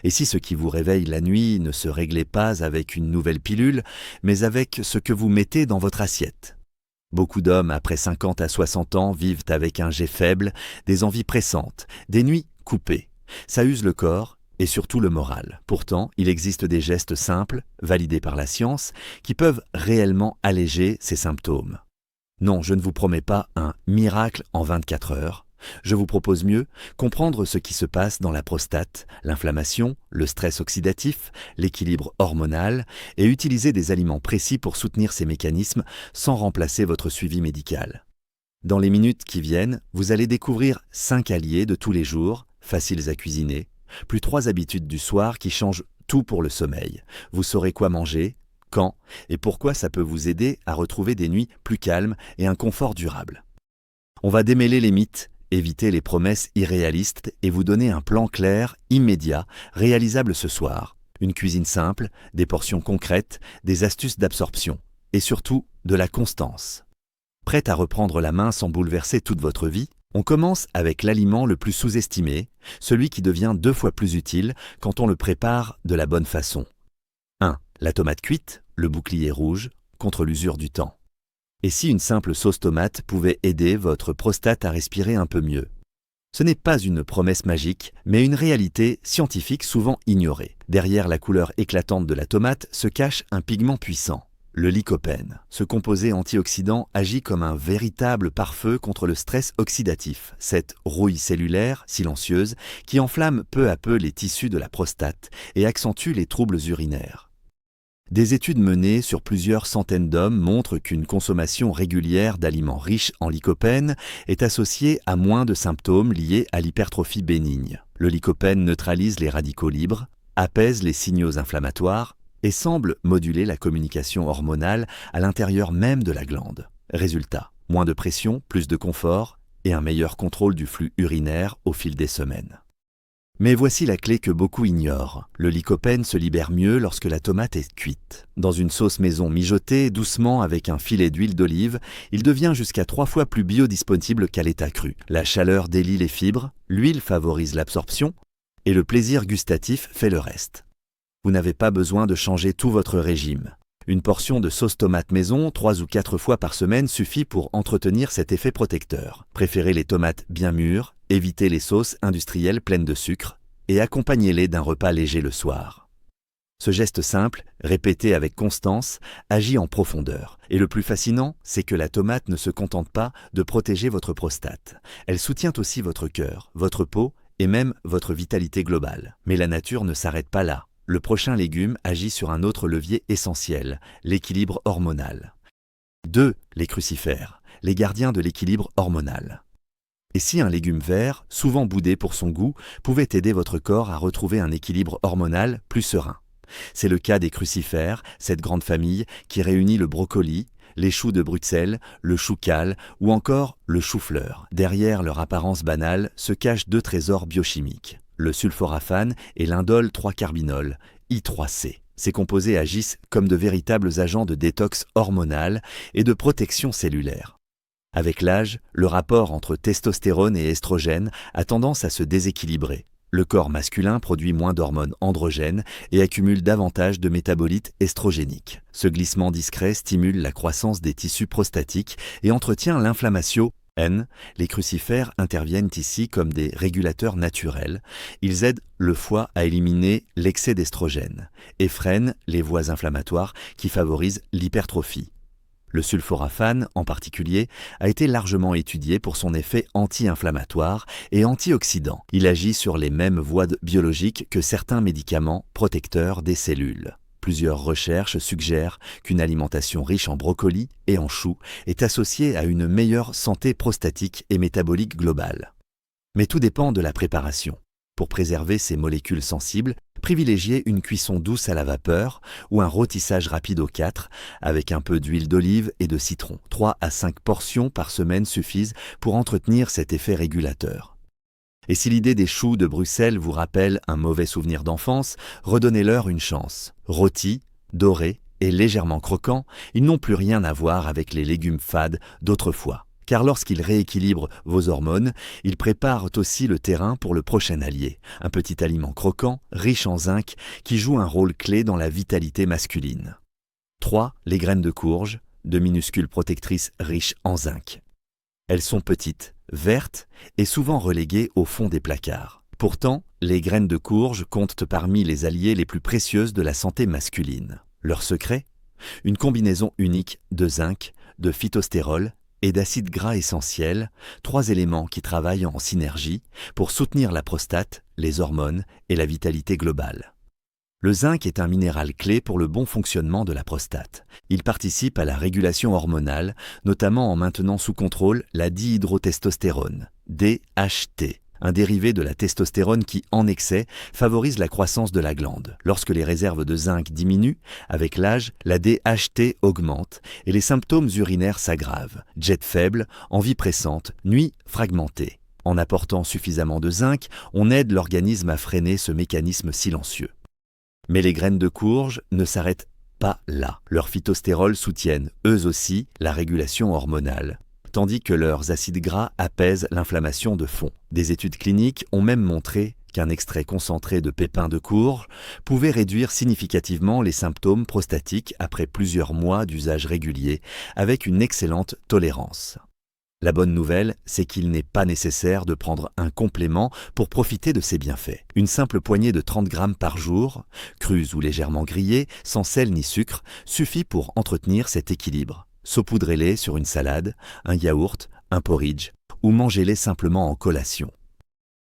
Et si ce qui vous réveille la nuit ne se réglait pas avec une nouvelle pilule, mais avec ce que vous mettez dans votre assiette? Beaucoup d'hommes après 50 à 60 ans vivent avec un jet faible, des envies pressantes, des nuits coupées. Ça use le corps et surtout le moral. Pourtant, il existe des gestes simples, validés par la science, qui peuvent réellement alléger ces symptômes. Non, je ne vous promets pas un miracle en 24 heures. Je vous propose mieux comprendre ce qui se passe dans la prostate, l'inflammation, le stress oxydatif, l'équilibre hormonal et utiliser des aliments précis pour soutenir ces mécanismes sans remplacer votre suivi médical. Dans les minutes qui viennent, vous allez découvrir 5 alliés de tous les jours, faciles à cuisiner, plus 3 habitudes du soir qui changent tout pour le sommeil. Vous saurez quoi manger, quand et pourquoi ça peut vous aider à retrouver des nuits plus calmes et un confort durable. On va démêler les mythes, éviter les promesses irréalistes et vous donner un plan clair, immédiat, réalisable ce soir. Une cuisine simple, des portions concrètes, des astuces d'absorption et surtout de la constance. Prête à reprendre la main sans bouleverser toute votre vie? On commence avec l'aliment le plus sous-estimé, celui qui devient 2 fois plus utile quand on le prépare de la bonne façon. 1. La tomate cuite, le bouclier rouge, contre l'usure du temps. Et si une simple sauce tomate pouvait aider votre prostate à respirer un peu mieux? Ce n'est pas une promesse magique, mais une réalité scientifique souvent ignorée. Derrière la couleur éclatante de la tomate se cache un pigment puissant, le lycopène. Ce composé antioxydant agit comme un véritable pare-feu contre le stress oxydatif, cette rouille cellulaire silencieuse qui enflamme peu à peu les tissus de la prostate et accentue les troubles urinaires. Des études menées sur plusieurs centaines d'hommes montrent qu'une consommation régulière d'aliments riches en lycopène est associée à moins de symptômes liés à l'hypertrophie bénigne. Le lycopène neutralise les radicaux libres, apaise les signaux inflammatoires et semble moduler la communication hormonale à l'intérieur même de la glande. Résultat, moins de pression, plus de confort et un meilleur contrôle du flux urinaire au fil des semaines. Mais voici la clé que beaucoup ignorent. Le lycopène se libère mieux lorsque la tomate est cuite. Dans une sauce maison mijotée doucement avec un filet d'huile d'olive, il devient jusqu'à 3 fois plus biodisponible qu'à l'état cru. La chaleur délie les fibres, l'huile favorise l'absorption et le plaisir gustatif fait le reste. Vous n'avez pas besoin de changer tout votre régime. Une portion de sauce tomate maison 3 ou 4 fois par semaine suffit pour entretenir cet effet protecteur. Préférez les tomates bien mûres, évitez les sauces industrielles pleines de sucre et accompagnez-les d'un repas léger le soir. Ce geste simple, répété avec constance, agit en profondeur. Et le plus fascinant, c'est que la tomate ne se contente pas de protéger votre prostate. Elle soutient aussi votre cœur, votre peau et même votre vitalité globale. Mais la nature ne s'arrête pas là. Le prochain légume agit sur un autre levier essentiel, l'équilibre hormonal. 2. Les crucifères, les gardiens de l'équilibre hormonal. Et si un légume vert, souvent boudé pour son goût, pouvait aider votre corps à retrouver un équilibre hormonal plus serein? C'est le cas des crucifères, cette grande famille qui réunit le brocoli, les choux de Bruxelles, le chou cal ou encore le chou-fleur. Derrière leur apparence banale se cachent 2 trésors biochimiques, le sulforaphane et l'indole 3-carbinol, I3C. Ces composés agissent comme de véritables agents de détox hormonal et de protection cellulaire. Avec l'âge, le rapport entre testostérone et estrogène a tendance à se déséquilibrer. Le corps masculin produit moins d'hormones androgènes et accumule davantage de métabolites estrogéniques. Ce glissement discret stimule la croissance des tissus prostatiques et entretient l'inflammation. Les crucifères interviennent ici comme des régulateurs naturels. Ils aident le foie à éliminer l'excès d'estrogène et freinent les voies inflammatoires qui favorisent l'hypertrophie. Le sulforaphane, en particulier, a été largement étudié pour son effet anti-inflammatoire et antioxydant. Il agit sur les mêmes voies biologiques que certains médicaments protecteurs des cellules. Plusieurs recherches suggèrent qu'une alimentation riche en brocoli et en choux est associée à une meilleure santé prostatique et métabolique globale. Mais tout dépend de la préparation. Pour préserver ces molécules sensibles, privilégiez une cuisson douce à la vapeur ou un rôtissage rapide au 4 avec un peu d'huile d'olive et de citron. 3 à 5 portions par semaine suffisent pour entretenir cet effet régulateur. Et si l'idée des choux de Bruxelles vous rappelle un mauvais souvenir d'enfance, redonnez-leur une chance. Rôtis, dorés et légèrement croquants, ils n'ont plus rien à voir avec les légumes fades d'autrefois. car lorsqu'ils rééquilibrent vos hormones, ils préparent aussi le terrain pour le prochain allié, un petit aliment croquant, riche en zinc, qui joue un rôle clé dans la vitalité masculine. 3. Les graines de courge, de minuscules protectrices riches en zinc. Elles sont petites, vertes et souvent reléguées au fond des placards. Pourtant, les graines de courge comptent parmi les alliés les plus précieuses de la santé masculine. Leur secret ? Une combinaison unique de zinc, de phytostérol et d'acides gras essentiels, 3 éléments qui travaillent en synergie pour soutenir la prostate, les hormones et la vitalité globale. Le zinc est un minéral clé pour le bon fonctionnement de la prostate. Il participe à la régulation hormonale, notamment en maintenant sous contrôle la dihydrotestostérone, DHT, un dérivé de la testostérone qui, en excès, favorise la croissance de la glande. Lorsque les réserves de zinc diminuent, avec l'âge, la DHT augmente et les symptômes urinaires s'aggravent. Jet faible, envie pressante, nuit fragmentée. En apportant suffisamment de zinc, on aide l'organisme à freiner ce mécanisme silencieux. Mais les graines de courge ne s'arrêtent pas là. Leurs phytostérols soutiennent, eux aussi, la régulation hormonale, tandis que leurs acides gras apaisent l'inflammation de fond. Des études cliniques ont même montré qu'un extrait concentré de pépins de courge pouvait réduire significativement les symptômes prostatiques après plusieurs mois d'usage régulier, avec une excellente tolérance. La bonne nouvelle, c'est qu'il n'est pas nécessaire de prendre un complément pour profiter de ses bienfaits. Une simple poignée de 30 grammes par jour, crus ou légèrement grillés, sans sel ni sucre, suffit pour entretenir cet équilibre. Saupoudrez-les sur une salade, un yaourt, un porridge, ou mangez-les simplement en collation.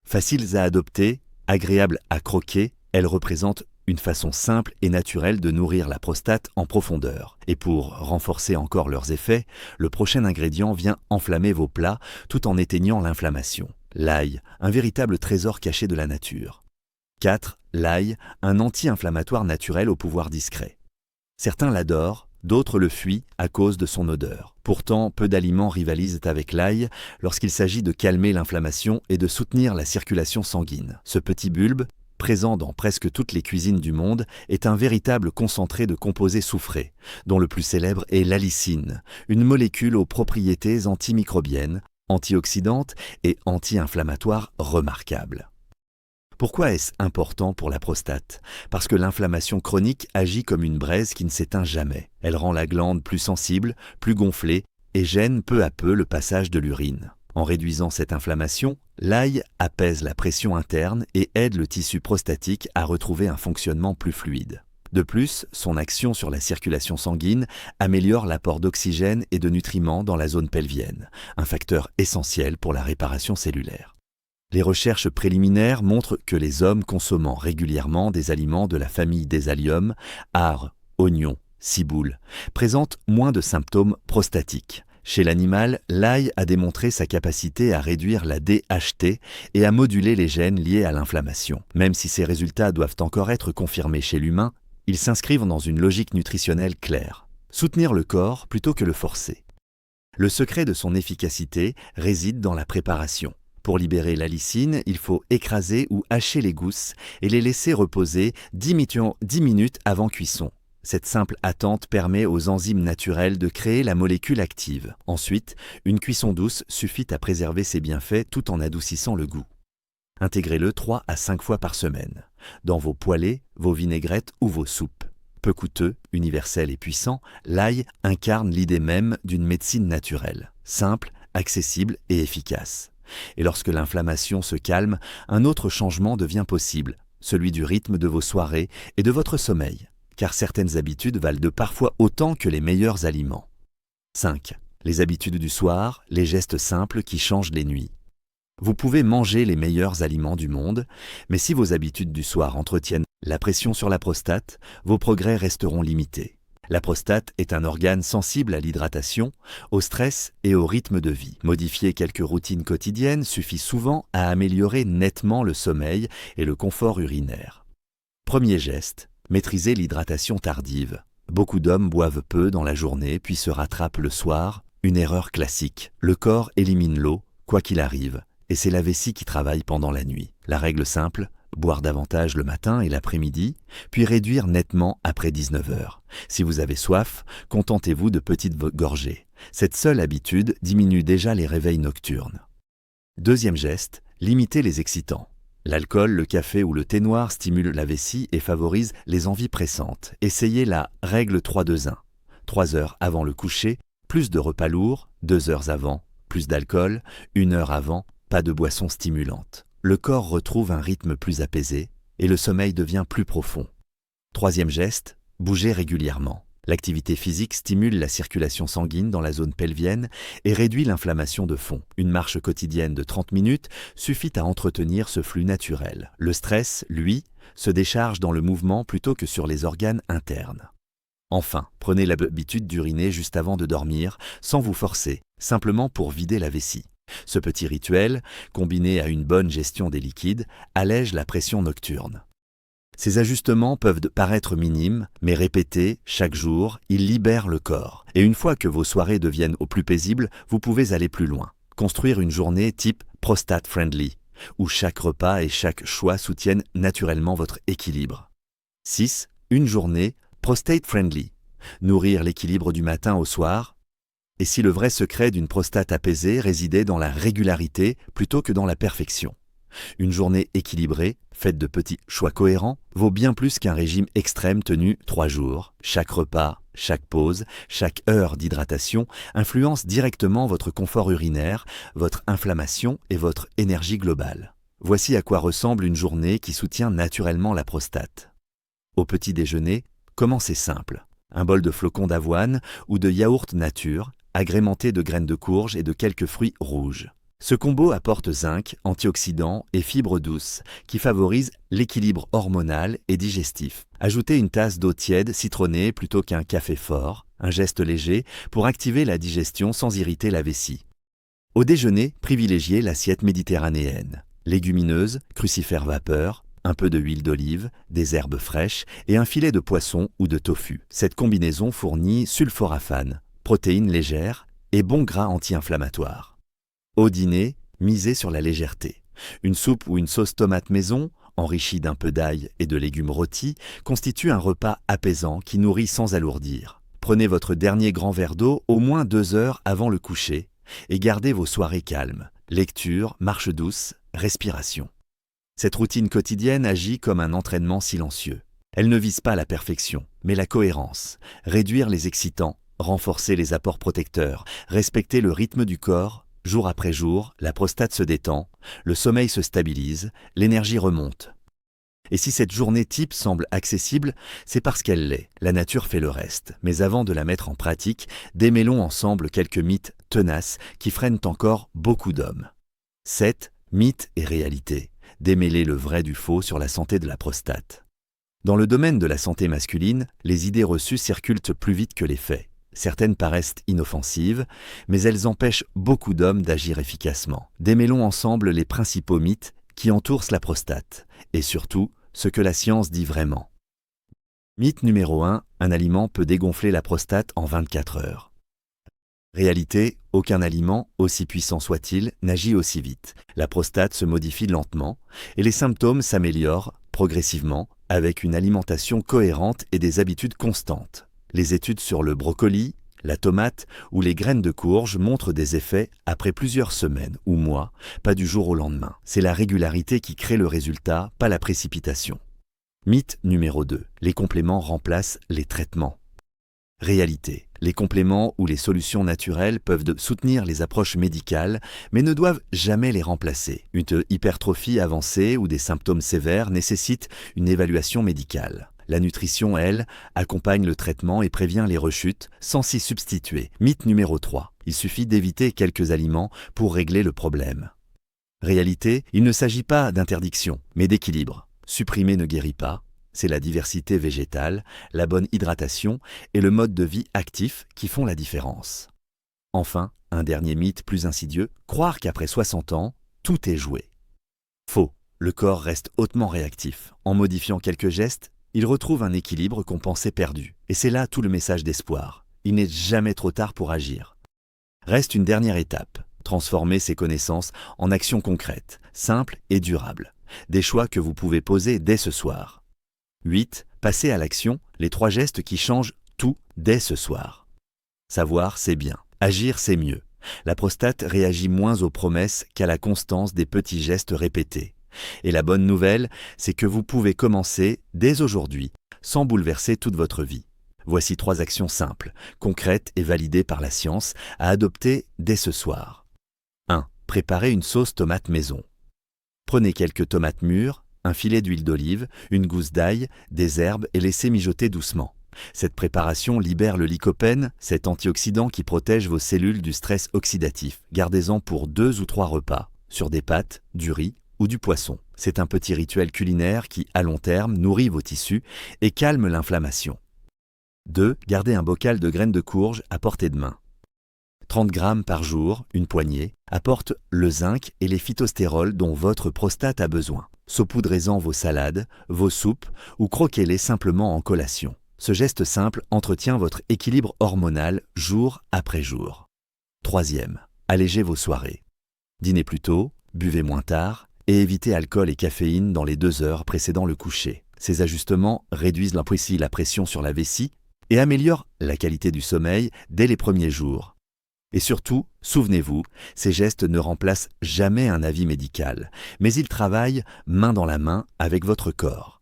Faciles à adopter, agréables à croquer, elles représentent une façon simple et naturelle de nourrir la prostate en profondeur. Et pour renforcer encore leurs effets, le prochain ingrédient vient enflammer vos plats tout en éteignant l'inflammation. L'ail, un véritable trésor caché de la nature. 4. L'ail, un anti-inflammatoire naturel au pouvoir discret. Certains l'adorent, d'autres le fuient à cause de son odeur. Pourtant, peu d'aliments rivalisent avec l'ail lorsqu'il s'agit de calmer l'inflammation et de soutenir la circulation sanguine. Ce petit bulbe, présent dans presque toutes les cuisines du monde, est un véritable concentré de composés soufrés, dont le plus célèbre est l'allicine, une molécule aux propriétés antimicrobiennes, antioxydantes et anti-inflammatoires remarquables. Pourquoi est-ce important pour la prostate ? Parce que l'inflammation chronique agit comme une braise qui ne s'éteint jamais. Elle rend la glande plus sensible, plus gonflée et gêne peu à peu le passage de l'urine. En réduisant cette inflammation, l'ail apaise la pression interne et aide le tissu prostatique à retrouver un fonctionnement plus fluide. De plus, son action sur la circulation sanguine améliore l'apport d'oxygène et de nutriments dans la zone pelvienne, un facteur essentiel pour la réparation cellulaire. Les recherches préliminaires montrent que les hommes consommant régulièrement des aliments de la famille des alliums, arrhes, oignons, ciboule, présentent moins de symptômes prostatiques. Chez l'animal, l'ail a démontré sa capacité à réduire la DHT et à moduler les gènes liés à l'inflammation. Même si ces résultats doivent encore être confirmés chez l'humain, ils s'inscrivent dans une logique nutritionnelle claire. Soutenir le corps plutôt que le forcer. Le secret de son efficacité réside dans la préparation. Pour libérer l'allicine, il faut écraser ou hacher les gousses et les laisser reposer 10 minutes avant cuisson. Cette simple attente permet aux enzymes naturelles de créer la molécule active. Ensuite, une cuisson douce suffit à préserver ses bienfaits tout en adoucissant le goût. Intégrez-le 3 à 5 fois par semaine, dans vos poêlés, vos vinaigrettes ou vos soupes. Peu coûteux, universel et puissant, l'ail incarne l'idée même d'une médecine naturelle, simple, accessible et efficace. Et lorsque l'inflammation se calme, un autre changement devient possible, celui du rythme de vos soirées et de votre sommeil. Car certaines habitudes valent parfois autant que les meilleurs aliments. 5. Les habitudes du soir, les gestes simples qui changent les nuits. Vous pouvez manger les meilleurs aliments du monde, mais si vos habitudes du soir entretiennent la pression sur la prostate, vos progrès resteront limités. La prostate est un organe sensible à l'hydratation, au stress et au rythme de vie. Modifier quelques routines quotidiennes suffit souvent à améliorer nettement le sommeil et le confort urinaire. Premier geste. Maîtriser l'hydratation tardive. Beaucoup d'hommes boivent peu dans la journée puis se rattrapent le soir, une erreur classique. Le corps élimine l'eau, quoi qu'il arrive, et c'est la vessie qui travaille pendant la nuit. La règle simple, boire davantage le matin et l'après-midi, puis réduire nettement après 19 heures. Si vous avez soif, contentez-vous de petites gorgées. Cette seule habitude diminue déjà les réveils nocturnes. Deuxième geste, limitez les excitants. L'alcool, le café ou le thé noir stimulent la vessie et favorisent les envies pressantes. Essayez la règle 3-2-1. 3 heures avant le coucher, plus de repas lourds, 2 heures avant, plus d'alcool, 1 heure avant, pas de boissons stimulantes. Le corps retrouve un rythme plus apaisé et le sommeil devient plus profond. Troisième geste, bougez régulièrement. L'activité physique stimule la circulation sanguine dans la zone pelvienne et réduit l'inflammation de fond. Une marche quotidienne de 30 minutes suffit à entretenir ce flux naturel. Le stress, lui, se décharge dans le mouvement plutôt que sur les organes internes. Enfin, prenez l'habitude d'uriner juste avant de dormir, sans vous forcer, simplement pour vider la vessie. Ce petit rituel, combiné à une bonne gestion des liquides, allège la pression nocturne. Ces ajustements peuvent paraître minimes, mais répétés chaque jour, ils libèrent le corps. Et une fois que vos soirées deviennent au plus paisibles, vous pouvez aller plus loin. Construire une journée type prostate friendly, où chaque repas et chaque choix soutiennent naturellement votre équilibre. 6. Une journée prostate friendly. Nourrir l'équilibre du matin au soir. Et si le vrai secret d'une prostate apaisée résidait dans la régularité plutôt que dans la perfection? Une journée équilibrée, faite de petits choix cohérents, vaut bien plus qu'un régime extrême tenu 3 jours. Chaque repas, chaque pause, chaque heure d'hydratation influence directement votre confort urinaire, votre inflammation et votre énergie globale. Voici à quoi ressemble une journée qui soutient naturellement la prostate. Au petit déjeuner, commencez simple. Un bol de flocons d'avoine ou de yaourt nature, agrémenté de graines de courge et de quelques fruits rouges. Ce combo apporte zinc, antioxydants et fibres douces qui favorisent l'équilibre hormonal et digestif. Ajoutez une tasse d'eau tiède citronnée plutôt qu'un café fort, un geste léger pour activer la digestion sans irriter la vessie. Au déjeuner, privilégiez l'assiette méditerranéenne. Légumineuses, crucifères vapeur, un peu de huile d'olive, des herbes fraîches et un filet de poisson ou de tofu. Cette combinaison fournit sulforaphane, protéines légères et bons gras anti-inflammatoires. Au dîner, misez sur la légèreté. Une soupe ou une sauce tomate maison, enrichie d'un peu d'ail et de légumes rôtis, constitue un repas apaisant qui nourrit sans alourdir. Prenez votre dernier grand verre d'eau au moins 2 heures avant le coucher et gardez vos soirées calmes. Lecture, marche douce, respiration. Cette routine quotidienne agit comme un entraînement silencieux. Elle ne vise pas la perfection, mais la cohérence. Réduire les excitants, renforcer les apports protecteurs, respecter le rythme du corps. Jour après jour, la prostate se détend, le sommeil se stabilise, l'énergie remonte. Et si cette journée type semble accessible, c'est parce qu'elle l'est. La nature fait le reste. Mais avant de la mettre en pratique, démêlons ensemble quelques mythes tenaces qui freinent encore beaucoup d'hommes. 7. Mythes et réalités. Démêler le vrai du faux sur la santé de la prostate. Dans le domaine de la santé masculine, les idées reçues circulent plus vite que les faits. Certaines paraissent inoffensives, mais elles empêchent beaucoup d'hommes d'agir efficacement. Démêlons ensemble les principaux mythes qui entourent la prostate, et surtout, ce que la science dit vraiment. Mythe numéro 1, un aliment peut dégonfler la prostate en 24 heures. Réalité, aucun aliment, aussi puissant soit-il, n'agit aussi vite. La prostate se modifie lentement, et les symptômes s'améliorent progressivement avec une alimentation cohérente et des habitudes constantes. Les études sur le brocoli, la tomate ou les graines de courge montrent des effets après plusieurs semaines ou mois, pas du jour au lendemain. C'est la régularité qui crée le résultat, pas la précipitation. Mythe numéro 2. Les compléments remplacent les traitements. Réalité. Les compléments ou les solutions naturelles peuvent soutenir les approches médicales, mais ne doivent jamais les remplacer. Une hypertrophie avancée ou des symptômes sévères nécessitent une évaluation médicale. La nutrition, elle, accompagne le traitement et prévient les rechutes sans s'y substituer. Mythe numéro 3. Il suffit d'éviter quelques aliments pour régler le problème. Réalité, il ne s'agit pas d'interdiction, mais d'équilibre. Supprimer ne guérit pas. C'est la diversité végétale, la bonne hydratation et le mode de vie actif qui font la différence. Enfin, un dernier mythe plus insidieux, croire qu'après 60 ans, tout est joué. Faux. Le corps reste hautement réactif. En modifiant quelques gestes, il retrouve un équilibre qu'on pensait perdu. Et c'est là tout le message d'espoir. Il n'est jamais trop tard pour agir. Reste une dernière étape, transformer ces connaissances en actions concrètes, simples et durables. Des choix que vous pouvez poser dès ce soir. 8. Passer à l'action, les 3 gestes qui changent tout dès ce soir. Savoir, c'est bien. Agir, c'est mieux. La prostate réagit moins aux promesses qu'à la constance des petits gestes répétés. Et la bonne nouvelle, c'est que vous pouvez commencer dès aujourd'hui, sans bouleverser toute votre vie. Voici 3 actions simples, concrètes et validées par la science, à adopter dès ce soir. 1. Préparez une sauce tomate maison. Prenez quelques tomates mûres, un filet d'huile d'olive, une gousse d'ail, des herbes et laissez mijoter doucement. Cette préparation libère le lycopène, cet antioxydant qui protège vos cellules du stress oxydatif. Gardez-en pour 2 ou 3 repas, sur des pâtes, du riz ou du poisson. C'est un petit rituel culinaire qui, à long terme, nourrit vos tissus et calme l'inflammation. 2. Gardez un bocal de graines de courge à portée de main. 30 grammes par jour, une poignée, apporte le zinc et les phytostérols dont votre prostate a besoin. Saupoudrez-en vos salades, vos soupes ou croquez-les simplement en collation. Ce geste simple entretient votre équilibre hormonal jour après jour. 3. Allégez vos soirées. Dînez plus tôt, buvez moins tard et évitez alcool et caféine dans les 2 heures précédant le coucher. Ces ajustements réduisent la pression sur la vessie et améliorent la qualité du sommeil dès les premiers jours. Et surtout, souvenez-vous, ces gestes ne remplacent jamais un avis médical, mais ils travaillent main dans la main avec votre corps.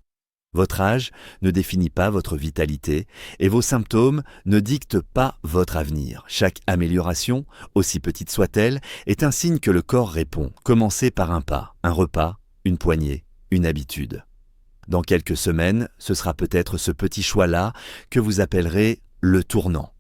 Votre âge ne définit pas votre vitalité et vos symptômes ne dictent pas votre avenir. Chaque amélioration, aussi petite soit-elle, est un signe que le corps répond. Commencez par un pas, un repas, une poignée, une habitude. Dans quelques semaines, ce sera peut-être ce petit choix-là que vous appellerez le tournant.